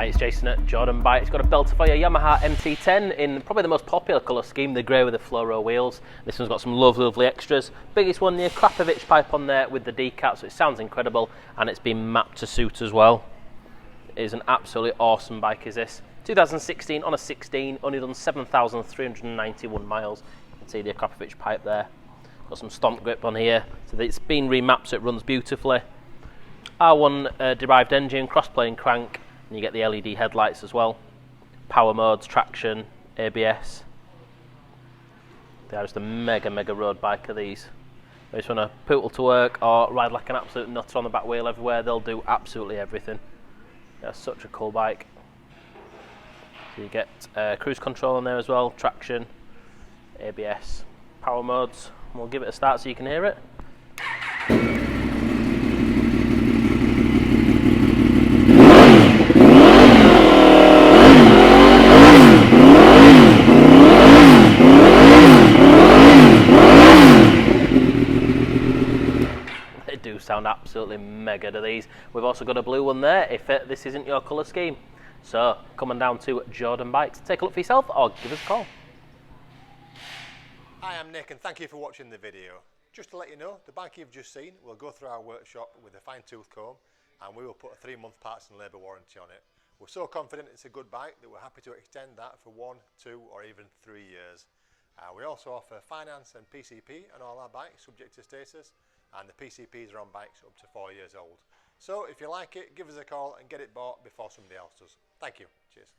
Hi, it's Jason at Jordanbikes. It's got a belter for you, Yamaha MT-10 in probably the most popular colour scheme, the grey with the fluoro wheels. This one's got some lovely extras. Biggest one, the Akrapovic pipe on there with the decat, so it sounds incredible, and it's been mapped to suit as well. It is an absolutely awesome bike, is this. 2016 on a 16, only done 7,391 miles. You can see the Akrapovic pipe there. Got some stomp grip on here, so it's been remapped so it runs beautifully. R1 derived engine, crossplane crank, and you get the LED headlights as well. Power modes, traction, ABS. They are just a mega road bike of these. If you just want to poodle to work or ride like an absolute nutter on the back wheel everywhere, they'll do absolutely everything. They're such a cool bike. So you get cruise control on there as well, traction, ABS, power modes. We'll give it a start so you can hear it. They do sound absolutely mega to these. We've also got a blue one there if this isn't your colour scheme. So come on down to Jordanbikes, take a look for yourself or give us a call. Hi, I'm Nick and thank you for watching the video. Just to let you know, the bike you've just seen will go through our workshop with a fine-tooth comb and we will put a 3-month parts and labour warranty on it. We're so confident it's a good bike that we're happy to extend that for 1, 2 or even 3 years. We also offer finance and PCP on all our bikes subject to status, and the PCPs are on bikes up to 4 years old. So if you like it, give us a call and get it bought before somebody else does. Thank you. Cheers.